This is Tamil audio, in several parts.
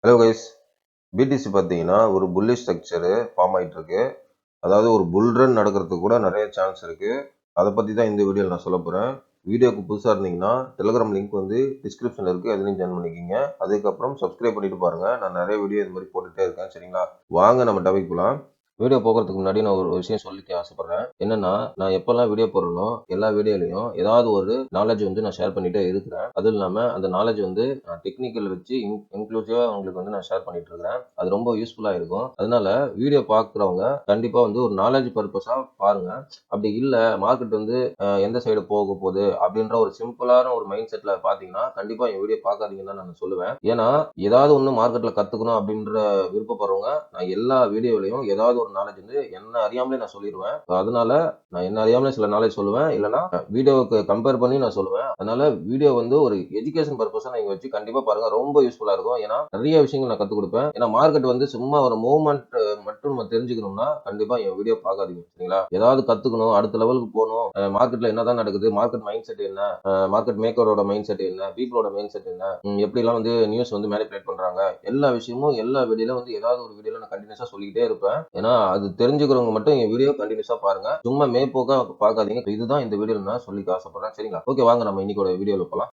ஹலோ கைஸ், பிடிசி பார்த்தீங்கன்னா ஒரு புல்லிஷ் ஸ்ட்ரக்சரு ஃபார்ம் ஆகிட்டு இருக்கு. அதாவது ஒரு புல் ரன் நடக்கிறதுக்கு கூட நிறைய சான்ஸ் இருக்கு. அதை பற்றி தான் இந்த வீடியோவில் நான் சொல்ல போகிறேன். வீடியோக்கு புதுசாக இருந்தீங்கன்னா டெலிகிராம் லிங்க் வந்து டிஸ்கிரிப்ஷனில் இருக்குது, அதுலேயும் ஜாயின் பண்ணிக்கிங்க. அதுக்கப்புறம் சப்ஸ்கிரைப் பண்ணிட்டு பாருங்கள், நான் நிறைய வீடியோ இது மாதிரி போட்டுகிட்டே இருக்கேன். சரிங்களா, வாங்க நம்ம டாபிக் போகலாம். வீடியோ போகிறதுக்கு முன்னாடி நான் ஒரு விஷயம் சொல்லிக்க ஆசைப்படுறேன். என்னன்னா, நான் எப்பெல்லாம் வீடியோ போடுறனோ எல்லா வீடியோலையும் ஏதாவது ஒரு நாலேஜ் வந்து நான் ஷேர் பண்ணிட்டே இருக்கிறேன். அதுவும் இல்லாமல் அந்த நாலேஜ் வந்து நான் டெக்னிக்கல் வச்சு இன்க்ளூசிவாக உங்களுக்கு வந்து நான் ஷேர் பண்ணிட்டு இருக்கிறேன். அது ரொம்ப யூஸ்ஃபுல்லாக இருக்கும். அதனால வீடியோ பார்க்குறவங்க கண்டிப்பாக வந்து ஒரு நாலேஜ் பர்பஸாக பாருங்க. அப்படி இல்லை, மார்க்கெட் வந்து எந்த சைடு போக போகுது அப்படின்ற ஒரு சிம்பிளான ஒரு மைண்ட் செட்டில் பார்த்தீங்கன்னா கண்டிப்பாக என் வீடியோ பார்க்காதீங்கன்னு தான் நான் சொல்லுவேன். ஏன்னா ஏதாவது ஒன்று மார்க்கெட்டில் கற்றுக்கணும் அப்படின்ற விருப்பப்படுறவங்க நான் எல்லா வீடியோலையும் ஏதாவது ஒரு நாலேஜ் வந்து என்ன அறியாமலே நான் சொல்லிடுவேன். அதனால நான் என்ன அறியாமலே சில நாலேஜ் சொல்லுவேன், இல்லைன்னா வீடியோவுக்கு கம்பேர் பண்ணி நான் சொல்லுவேன். அதனால வீடியோ வந்து ஒரு எஜுகேஷன் பர்பஸா நீங்க வச்சு கண்டிப்பா பாருங்க, ரொம்ப யூஸ்ஃபுல்லா இருக்கும். ஏன்னா நிறைய விஷயங்கள் நான் கத்துக் கொடுப்பேன். ஏன்னா மார்க்கெட் வந்து சும்மா ஒரு மூவ்மெண்ட் மட்டும் நம்ம தெரிஞ்சுக்கணும்னா கண்டிப்பா என் வீடியோ பார்க்காதீங்க. சரிங்களா, ஏதாவது கத்துக்கணும், அடுத்த லெவலுக்கு போகணும், மார்க்கெட்ல என்னதான் நடக்குது, மார்க்கெட் மைண்ட் செட் என்ன, மார்க்கெட் மேக்கரோட மைண்ட் செட் என்ன, பீப்புளோட மைண்ட் செட் என்ன, எப்படி எல்லாம் வந்து நியூஸ் வந்து மேனிபுலேட் பண்றாங்க, எல்லா விஷயமும் எல்லா வீடியோல வந்து ஏதாவது ஒரு வீடியோல நான் கண்டினியூஸா சொல்லிக்கிட்டே இருப்பேன். ஏன்னா அது தெரிஞ்சுக்கிறவங்க மட்டும் என் வீடியோ கண்டினியூஸா பாருங்க, சும்மா மேம்போக்கா பார்க்காதீங்க. இதுதான் இந்த வீடியோல நான் சொல்லிக்க ஆசைப்படுறேன். சரிங்களா, ஓகே, வாங்க நம்ம இன்னைக்கு வீடியோல போலாம்.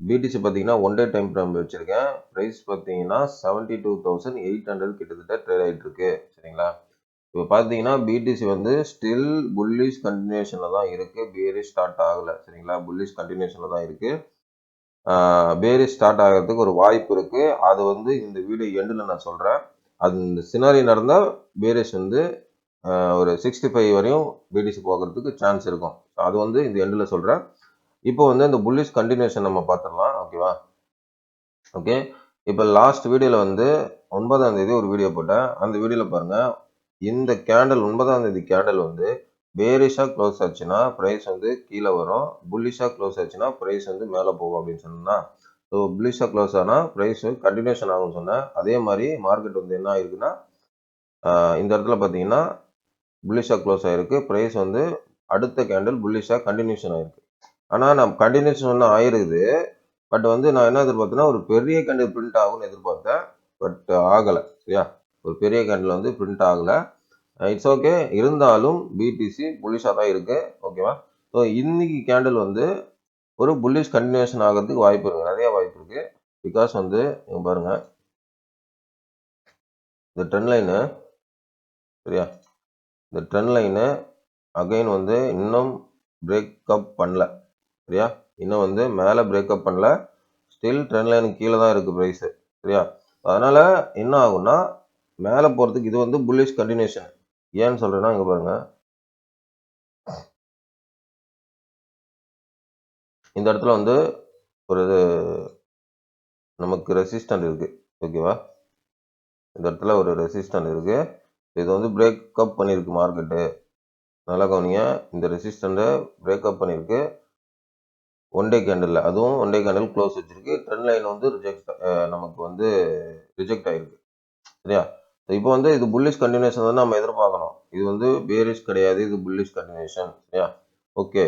பிடிசி பார்த்தீங்கன்னா ஒன் டே டைம் ஃப்ரேம் வச்சிருக்கேன். ப்ரைஸ் பார்த்தீங்கன்னா 72,800 கிட்டத்தட்ட ட்ரேட் ஆகிட்டு இருக்கு. சரிங்களா, இப்போ பார்த்தீங்கன்னா பிடிசி வந்து ஸ்டில் புல்லிஷ் கண்டினியூஷனில் தான் இருக்குது, பேரிஷ் ஸ்டார்ட் ஆகலை. சரிங்களா, புல்லிஷ் கண்டினியூஷனில் தான் இருக்குது. பேரிஷ் ஸ்டார்ட் ஆகிறதுக்கு ஒரு வாய்ப்பு இருக்குது. அது வந்து இந்த வீடியோ எண்டில் நான் சொல்கிறேன். அது இந்த சினாரி நடந்தால் பேரிஷ் வந்து ஒரு 65 வரையும் பிடிசி போகிறதுக்கு சான்ஸ் இருக்கும். அது வந்து இந்த எண்டில் சொல்கிறேன். இப்போ வந்து இந்த புல்லிஷ் கண்டினியூஷன் நம்ம பார்த்துடலாம். ஓகேவா, ஓகே. இப்போ லாஸ்ட் வீடியோவில் வந்து 9ஆம் தேதி ஒரு வீடியோ போட்டேன். அந்த வீடியோவில் பாருங்கள், இந்த கேண்டல் 9ஆம் தேதி கேண்டல் வந்து பேரிஷாக க்ளோஸ் ஆச்சுன்னா ப்ரைஸ் வந்து கீழே வரும், புல்லிஷாக க்ளோஸ் ஆச்சுன்னா ப்ரைஸ் வந்து மேலே போகும் அப்படின்னு சொன்னா. ஸோ புல்லிஷாக க்ளோஸ் ஆனால் ப்ரைஸ் கண்டினியூஷன் ஆகும்னு சொன்னேன். அதே மாதிரி மார்க்கெட் வந்து என்ன ஆயிருக்குன்னா, இந்த இடத்துல பார்த்தீங்கன்னா புல்லிஷாக க்ளோஸ் ஆயிருக்கு, ப்ரைஸ் வந்து அடுத்த கேண்டில் புல்லிஷாக கண்டினியூஷன் ஆயிருக்கு. ஆனால் நான் கண்டினியூஷன் ஆயிருக்குது, பட் வந்து நான் என்ன எதிர்பார்த்தேன்னா ஒரு பெரிய கேண்டில் பிரிண்ட் ஆகும்னு எதிர்பார்த்தேன், பட் ஆகலை. சரியா, ஒரு பெரிய கேண்டில் வந்து பிரிண்ட் ஆகலை. இட்ஸ் ஓகே, இருந்தாலும் பிடிசி புல்லிஷாக தான் இருக்கு. ஓகேவா, ஸோ இன்னைக்கு கேண்டில் வந்து ஒரு புல்லிஷ் கண்டினியூஷன் ஆகிறதுக்கு வாய்ப்பு இருக்கு, நிறைய வாய்ப்பு இருக்கு. பிகாஸ் வந்து பாருங்க, இந்த ட்ரெண்ட் லைனு, சரியா, இந்த ட்ரெண்ட் லைனு அகைன் வந்து இன்னும் பிரேக்கப் பண்ணல. சரியா, இன்னும் வந்து மேலே பிரேக்கப் பண்ணல, ஸ்டில் ட்ரெண்ட் லைனுக்கு கீழே தான் இருக்குது ப்ரைஸு. சரியா, அதனால் என்ன ஆகும்னா மேலே போகிறதுக்கு இது வந்து புல்லிஷ் கண்டினியூஷன். ஏன்னு சொல்கிறேன்னா இங்கே பாருங்கள், இந்த இடத்துல வந்து ஒரு நமக்கு ரெசிஸ்டன்ட் இருக்குது. ஓகேவா, இந்த இடத்துல ஒரு ரெசிஸ்டன்ட் இருக்குது. இது வந்து பிரேக்கப் பண்ணியிருக்கு மார்க்கெட்டு. நல்லா கவனிங்க, இந்த ரெசிஸ்டண்ட்டை பிரேக்கப் பண்ணியிருக்கு ஒன் டே கேண்டில். அதுவும் ஒன் டே கேண்டில் க்ளோஸ் வச்சிருக்கு. ட்ரெண்ட் லைன் வந்து நமக்கு வந்து ரிஜெக்ட் ஆயிருக்கு. சரியா, இப்போ வந்து இது புல்லிஷ் கண்டினியூஷன் தான் நம்ம எதிர்பார்க்கணும். இது வந்து பேரிஷ் கிடையாது, இது புல்லிஷ் கண்டினியூஷன். சரியா, ஓகே.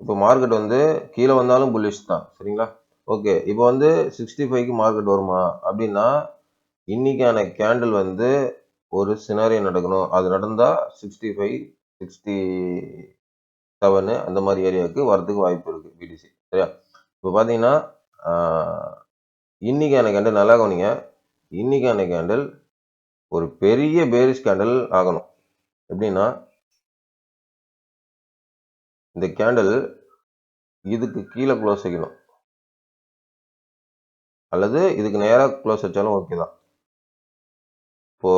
இப்போ மார்க்கெட் வந்து கீழே வந்தாலும் புல்லிஷ் தான். சரிங்களா, ஓகே. இப்போ வந்து 65க்கு மார்க்கெட் வருமா அப்படின்னா, இன்னைக்கான கேண்டில் வந்து ஒரு சினாரியோ நடக்கணும். அது நடந்தால் 65, 67 அந்த மாதிரி ஏரியாவுக்கு வரதுக்கு வாய்ப்பு இருக்குது பிடிசி. சரியா, இப்போ பார்த்தீங்கன்னா இன்னைக்கான கேண்டில் நல்லா கவனிங்க, இன்னைக்கான கேண்டில் ஒரு பெரிய பேரிஷ் கேண்டில் ஆகணும். எப்படின்னா, இந்த கேண்டில் இதுக்கு கீழே க்ளோஸ் வைக்கணும், அல்லது இதுக்கு நேராக க்ளோஸ் வச்சாலும் ஓகே தான். இப்போ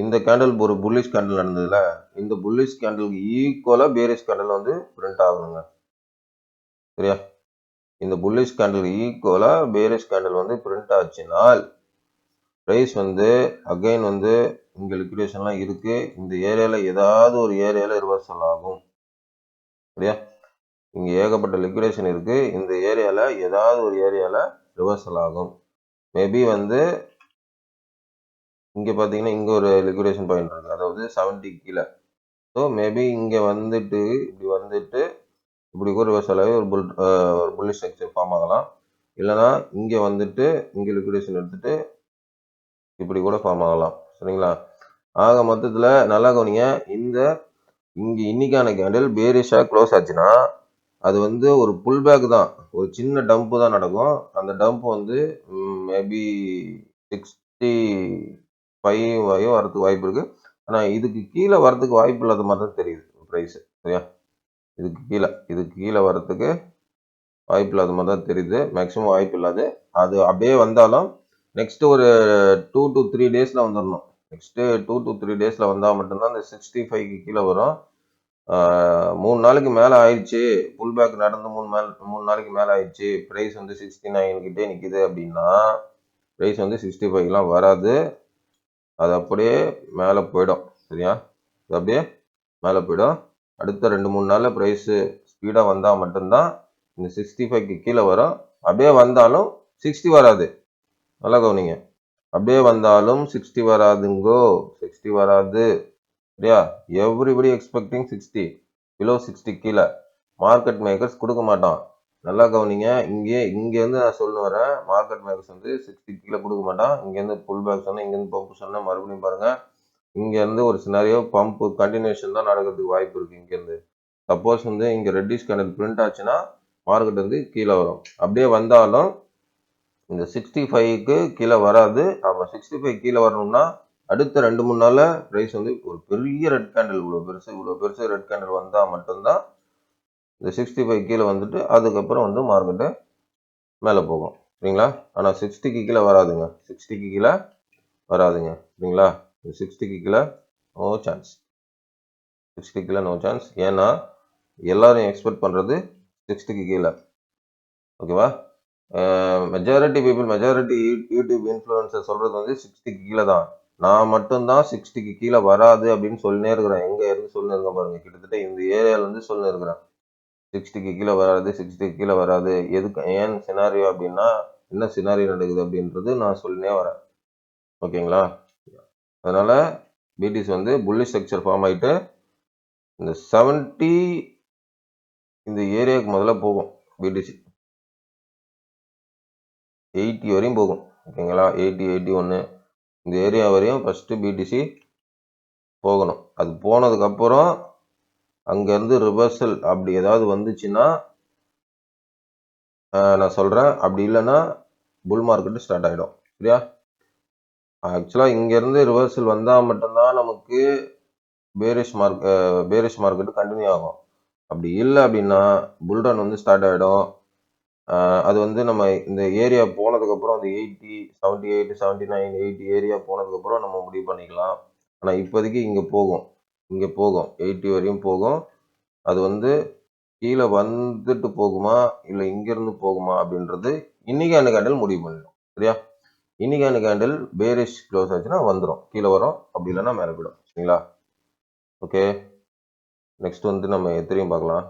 இந்த கேண்டில் ஒரு புல்லிஷ் கேண்டில் நடந்ததுல, இந்த புல்லிஷ் கேண்டிலுக்கு ஈக்குவலா பேரிஷ் கேண்டில் வந்து பிரிண்ட் ஆகணுங்க. சரியா, இந்த புல்லிஷ் கேண்டில் ஈக்குவலா பேரிஷ் கேண்டில் வந்து பிரிண்ட் ஆச்சுனால் ப்ரைஸ் வந்து அகைன் வந்து இங்கே லிக்விடேஷன்லாம் இருக்கு, இந்த ஏரியாவில் ஏதாவது ஒரு ஏரியாவில் ரிவர்சல் ஆகும். சரியா, இங்கே ஏகப்பட்ட லிக்விடேஷன் இருக்கு, இந்த ஏரியாவில் ஏதாவது ஒரு ஏரியாவில் ரிவர்சல் ஆகும். மேபி வந்து இங்கே பார்த்தீங்கன்னா இங்கே ஒரு லிக்விடேஷன் பாயிண்ட் இருக்குது, அதாவது 70 கீழே. ஸோ மேபி இங்கே வந்துட்டு இப்படி வந்துட்டு இப்படி கூட ரிவர்சல் ஆகி ஒரு புல்லிஷ் ஸ்ட்ரக்சர் ஃபார்ம் ஆகலாம். இல்லைன்னா இங்கே வந்துட்டு இங்கே லிக்விடேஷன் எடுத்துட்டு இப்படி கூட ஃபார்ம் ஆகலாம். சரிங்களா? ஆக மொத்தத்தில் நல்லா கவனிங்க. இங்கே இன்னைக்கான கேண்டில் பேரிஷாக க்ளோஸ் ஆச்சுன்னா அது வந்து ஒரு புல் பேக் தான், ஒரு சின்ன டம்ப்பு தான் நடக்கும். அந்த டம்ப் வந்து மேபி 65 வரையும் வரதுக்கு வாய்ப்பு இருக்கு. ஆனால் இதுக்கு கீழே வரதுக்கு வாய்ப்பு இல்லாத மாதிரி தான் தெரியுது ப்ரைஸ். சரியா? இதுக்கு கீழே வரதுக்கு வாய்ப்பு இல்லாத மாதிரி தான் தெரியுது. மேக்ஸிமம் வாய்ப்பு இல்லாது. அது அப்படியே வந்தாலும் நெக்ஸ்ட் ஒரு 2 to 3 டேஸில் வந்துடணும். நெக்ஸ்ட்டு 2 to 3 டேஸில் வந்தால் மட்டும்தான் இந்த 65க்கு கீழே வரும். 3 நாளைக்கு மேலே ஆயிடுச்சு, புல் பேக் நடந்து 3 நாளைக்கு மேலே ஆயிடுச்சு, ப்ரைஸ் வந்து 69 கிட்டே நிற்கிது அப்படின்னா ப்ரைஸ் வந்து 65லாம் வராது. அது அப்படியே மேலே போயிடும். சரியா? அது அப்படியே மேலே போயிடும். அடுத்த 2-3 நாளில் ப்ரைஸு ஸ்பீடாக வந்தால் மட்டும்தான் இந்த 65க்கு கீழே வரும். அப்படியே வந்தாலும் 60 வராது. நல்லா கவனிங்க. அப்படியே வந்தாலும் 60 வராதுங்கோ. 60 வராது. சரியா? எவ்ரிபடி எக்ஸ்பெக்டிங் 60, பிலோ 60 கீழே மார்க்கெட் மேக்கர்ஸ் கொடுக்க மாட்டான். நல்லா கவனிங்க. இங்கேருந்து நான் சொல்ல வரேன், மார்க்கெட் மேக்கர்ஸ் வந்து 60 கீழே கொடுக்க மாட்டான். இங்கேருந்து புல் பேக் சொன்னேன், இங்கேருந்து பம்ப் சொன்னேன். மறுபடியும் பாருங்க, இங்கேருந்து ஒரு சினாரியோ பம்ப் கண்டினியூஷன் தான் நடக்கிறதுக்கு வாய்ப்பு இருக்கு. இங்கேருந்து சப்போஸ் வந்து இங்கே ரெட்டிஷ் கேண்டில் பிரிண்ட் ஆச்சுன்னா மார்க்கெட் வந்து கீழே வரும். அப்படியே வந்தாலும் இந்த 65க்கு கீழே வராது. அப்போ 65 கீழே வரணும்னா அடுத்த 2-3 நாளில் ப்ரைஸ் வந்து ஒரு பெரிய ரெட் கேண்டில், இவ்வளோ பெருசு ரெட் கேண்டில் வந்தால் மட்டும்தான் இந்த 65 கீழே வந்துட்டு அதுக்கப்புறம் வந்து மார்க்கெட்டு மேலே போகும். சரிங்களா? ஆனால் 60க்கு கீழே வராதுங்க. 60க்கு கீழே வராதுங்க. சரிங்களா? 60க்கு கீழே நோ சான்ஸ். 60க்கு கீழே நோ சான்ஸ். ஏன்னா எல்லாரும் எக்ஸ்பெக்ட் பண்ணுறது 60க்கு கீழே. ஓகேவா? மெஜாரிட்டி யூடியூப் இன்ஃப்ளூயன்சர் சொல்கிறது வந்து 60க்கு கீழே தான். நான் மட்டும்தான் 60க்கு கீழே வராது அப்படின்னு சொல்லினே இருக்கிறேன். எங்கே இருந்து சொல்லினே இருக்கேன் பாருங்க. கிட்டத்தட்ட இந்த ஏரியாவிலேருந்து சொல்லினே இருக்கிறேன். 60க்கு கீழே வராது, 60க்கு கீழே வராது. எதுக்கு, ஏன் சினாரியோ அப்படின்னா என்ன சினாரியோ நடக்குது அப்படின்றது நான் சொல்லினே வரேன். ஓகேங்களா? அதனால பிடிசி வந்து புல்லிஷ் ஸ்ட்ரக்சர் ஃபார்ம் ஆகிட்டு இந்த 70 இந்த ஏரியாவுக்கு முதல்ல போகும். பிடிசி 80 வரையும் போகும். ஓகேங்களா? 80, 81 இந்த ஏரியா வரையும் ஃபஸ்ட்டு பிடிசி போகணும். அது போனதுக்கப்புறம் அங்கேருந்து ரிவர்சல் அப்படி ஏதாவது வந்துச்சுன்னா நான் சொல்கிறேன். அப்படி இல்லைன்னா புல் மார்க்கெட்டு ஸ்டார்ட் ஆகிடும். சரியா? ஆக்சுவலாக இங்கேருந்து ரிவர்சல் வந்தால் மட்டும்தான் நமக்கு பேரிஷ் மார்க்கெட்டு கண்டினியூ ஆகும். அப்படி இல்லை அப்படின்னா புல்ரன் வந்து ஸ்டார்ட் ஆகிடும். அது வந்து நம்ம இந்த ஏரியா போனதுக்கப்புறம் அந்த 80, 78, 79, 80 ஏரியா போனதுக்கப்புறம் நம்ம முடிவு பண்ணிக்கலாம். ஆனால் இப்போதைக்கு இங்கே போகும். 80 வரையும் போகும். அது வந்து கீழே வந்துட்டு போகுமா இல்லை இங்கேருந்து போகுமா அப்படின்றது இன்னைக்கான கேண்டில் முடிவு பண்ணிடும். சரியா? இன்னைக்கான கேண்டில் பேரிஷ் க்ளோஸ் ஆச்சுன்னா வந்துடும், கீழே வரும். அப்படி இல்லைன்னா மேலே போயிடும். சரிங்களா? ஓகே, நெக்ஸ்ட் வந்து நம்ம எத்திரியும் பார்க்கலாம்.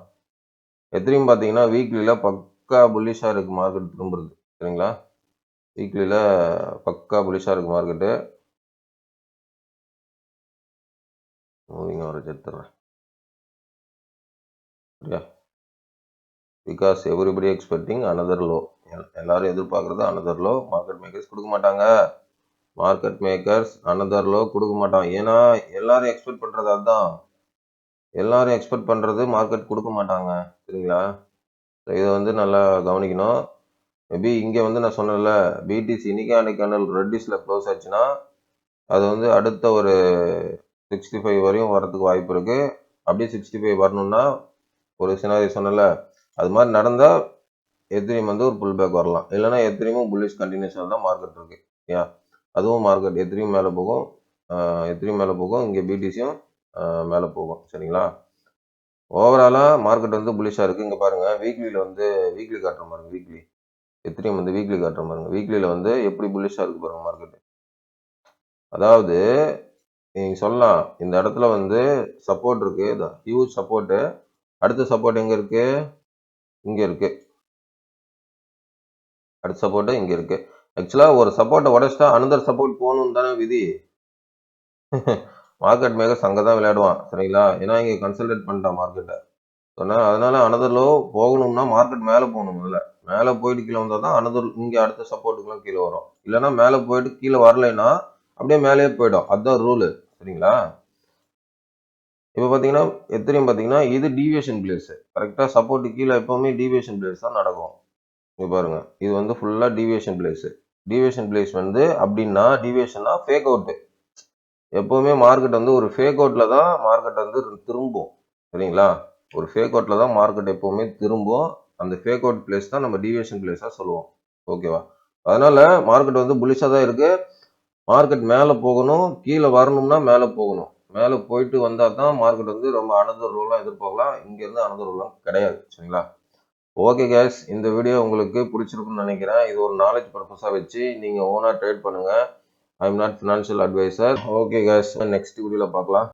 எத்திரியும் பார்த்தீங்கன்னா வீக்லியில் பக்கா புல்லிஷாக இருக்குது மார்க்கெட் திரும்புறது. சரிங்களா? வீக்லியில் பக்கா புல்லிஷாக இருக்குது மார்க்கெட்டு. மூவிங் அவரேஜ் எடுத்துடுறேன். சரியா? Because everybody expecting another low. எல்லாரும் எதிர்பார்க்குறது அனதர் லோ. மார்க்கெட் மேக்கர்ஸ் கொடுக்க மாட்டாங்க. அனதர் லோ கொடுக்க மாட்டாங்க. ஏன்னா எல்லாரும் எக்ஸ்பெக்ட் பண்ணுறது அதுதான். எல்லாரும் எக்ஸ்பெக்ட் பண்ணுறது மார்க்கெட் கொடுக்க மாட்டாங்க. சரிங்களா? இதை வந்து நல்லா கவனிக்கணும். மேபி இங்கே வந்து நான் சொன்னேன்ல, பிடிசி இன்னைக்கான கேண்டில் ரெட்டிஷில் க்ளோஸ் ஆச்சுன்னா அது வந்து அடுத்த ஒரு 65 வரையும் வரதுக்கு வாய்ப்பு இருக்குது. அப்படியே 65 வரணும்னா ஒரு சினாரியோ சொன்னல, அது மாதிரி நடந்தால் எத்திரியம் வந்து ஒரு புல் பேக் வரலாம். இல்லைன்னா எத்திரியமும் புல்லிஷ் கண்டினியூஷன் தான் மார்க்கெட் இருக்கு. ஏன் அதுவும் மார்க்கெட் எத்திரியும் மேலே போகும், இங்கே பிடிசியும் மேலே போகும். சரிங்களா? ஓவராலாக மார்க்கெட் வந்து புல்லிஷாக இருக்குது. இங்கே பாருங்கள், வீக்லி காட்டுற பாருங்க. எத்திரியம் வந்து வீக்லி காட்டுற பாருங்க. வீக்லியில் வந்து எப்படி புல்லிஷாக இருக்குது பாருங்க மார்க்கெட். அதாவது நீங்கள் சொல்லலாம், இந்த இடத்துல வந்து சப்போர்ட் இருக்குது, ஹியூஜ் சப்போர்ட்டு. அடுத்த சப்போர்ட் எங்கே இருக்குது? இங்கே இருக்குது. அடுத்த சப்போர்ட்டு இங்கே இருக்குது. ஆக்சுவலாக ஒரு சப்போர்ட்டை உடச்சிட்டா அனதர் சப்போர்ட் போகணும்னு தானே விதி. மார்க்கெட் மேக்கர்ஸ் அங்கே தான் விளையாடுவான். சரிங்களா? ஏன்னா இங்கே கன்சல்டேட் பண்ணிட்டான் மார்க்கெட்டை. அதனால அனதர் லோ போகணும்னா மார்க்கெட் மேலே போகணும். முதல்ல மேலே போயிட்டு கீழே வந்தால் தான் அனதர் இங்கே அடுத்த சப்போர்ட்டுக்குலாம் கீழே வரும். இல்லைன்னா மேலே போயிட்டு கீழே வரலைன்னா அப்படியே மேலேயே போயிடும். அதுதான் ரூலு. சரிங்களா? இப்போ பார்த்தீங்கன்னா எத்திரியும் பார்த்தீங்கன்னா இது டீவியேஷன் பிளேஸ். கரெக்டாக சப்போர்ட் கீழே எப்போவுமே டீவியேஷன் பிளேஸ் தான் நடக்கும். இங்கே பாருங்க, இது வந்து ஃபுல்லாக டீவியேஷன் பிளேஸ். டீவியேஷன் பிளேஸ் வந்து அப்படின்னா டீவியேஷன்னா ஃபேக் அவுட்டு. எப்போவுமே மார்க்கெட் வந்து ஒரு ஃபேக் அவுட்டில் தான் மார்க்கெட் வந்து திரும்பும். சரிங்களா? ஒரு ஃபேக் அவுட்டில் தான் மார்க்கெட் எப்போவுமே திரும்பும். அந்த ஃபேக் அவுட் பிளேஸ் தான் நம்ம டீவியேஷன் பிளேஸாக சொல்லுவோம். ஓகேவா? அதனால மார்க்கெட் வந்து புல்லிஷாக தான் இருக்கு. மார்க்கெட் மேலே போகணும், கீழே வரணும்னா மேலே போகணும். மேலே போயிட்டு வந்தால் தான் மார்க்கெட் வந்து ரொம்ப அனதர் ரோலாம் எதிர்பார்க்கலாம். இங்கேருந்து அனதர் ரோலாம் கிடையாது. சரிங்களா? ஓகே கேஸ், இந்த வீடியோ உங்களுக்கு பிடிச்சிருக்குன்னு நினைக்கிறேன். இது ஒரு நாலேஜ் பர்பஸாக வச்சு நீங்கள் ஓனாக ட்ரேட் பண்ணுங்கள். I am not financial advisor. Okay guys, next வீடியோவில் பார்க்கலாம்.